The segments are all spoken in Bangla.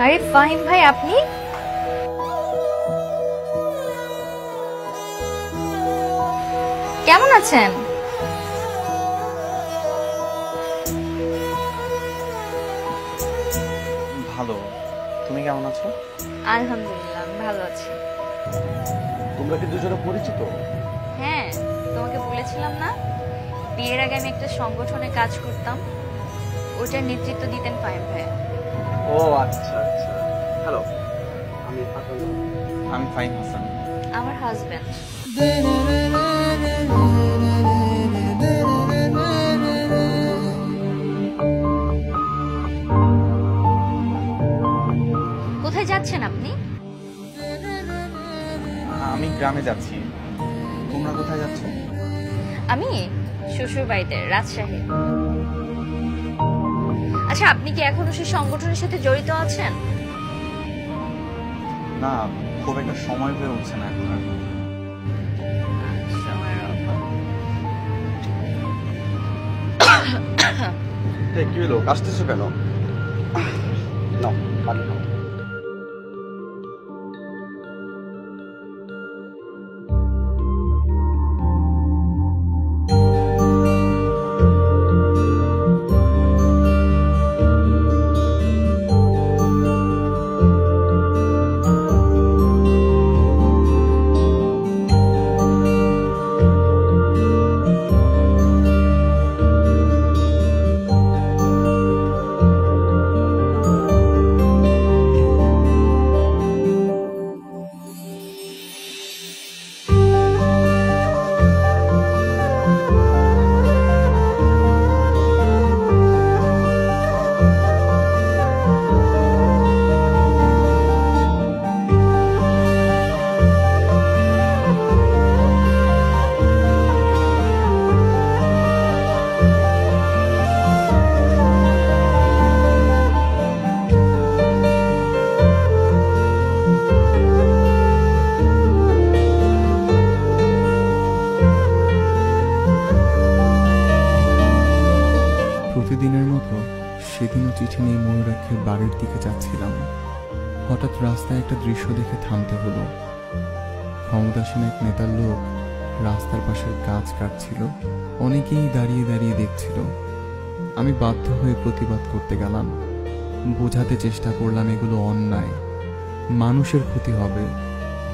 আরে ফাহিম ভাই, আপনি? কেমন আছেন? ভালো। তুমি কেমন আছো? আলহামদুলিল্লাহ, আমি ভালো আছি। তোমরা কি দুজনে পরিচিত? হ্যাঁ, তোমাকে বলেছিলাম না, বিয়ের আগে আমি একটা সংগঠনে কাজ করতাম, ওটার নেতৃত্ব দিতেন ফাহিম ভাই। ও আচ্ছা আচ্ছা। হ্যালো, আমি ফাহিম হাসান। আমার হাজবেন্ড। কোথায় যাচ্ছেন আপনি? আমি গ্রামে যাচ্ছি। তোমরা কোথায় যাচ্ছ? আমি শ্বশুর বাড়িতে, রাজশাহী। আচ্ছা, আপনি কি এখনো সেই সংগঠনের সাথে জড়িত আছেন? না, খুব একটা সময় হয়ে উঠছে না এখন আর। কি হলো, কাশতেছো কেন? নাও, পানি নাও। প্রতিদিনের মতো সেদিনও চিঠি নিয়ে ময়ূরাক্ষীর বাড়ির দিকে যাচ্ছিলাম। হঠাৎ রাস্তায় একটা দৃশ্য দেখে থামতে হলো। ক্ষমতাসীন এক নেতার লোক রাস্তার পাশের গাছ কাটছিল। অনেকেই দাঁড়িয়ে দাঁড়িয়ে দেখছিল। আমি বাধ্য হয়ে প্রতিবাদ করতে গেলাম। বোঝাতে চেষ্টা করলাম এগুলো অন্যায়, মানুষের ক্ষতি হবে,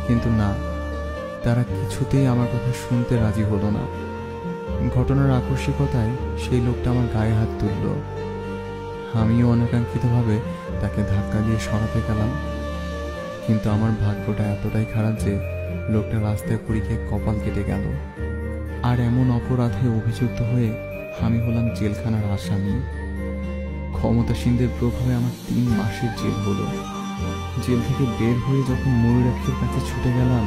কিন্তু না, তারা কিছুতেই আমার কথা শুনতে রাজি হলো না। ঘটনার আকস্মিকতায় সেই লোকটা আমার গায়ে হাত তুলল। আমিও অনাকাঙ্ক্ষিতভাবে তাকে ধাক্কা দিয়ে সরাতে গেলাম, কিন্তু আমার ভাগ্যটা এতটাই খারাপ যে লোকটা রাস্তায় পড়ে গিয়ে কপাল কেটে গেল। আর এমন অপরাধে অভিযুক্ত হয়ে আমি হলাম জেলখানার আসামি। ক্ষমতাসীনদের প্রভাবে আমার 3 মাসের জেল হলো। জেল থেকে বের হয়ে যখন ময়ূরাক্ষীর কাছে ছুটে গেলাম,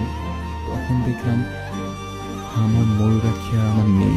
তখন দেখলাম আমার ময়ূরাক্ষী আর আমার নেই।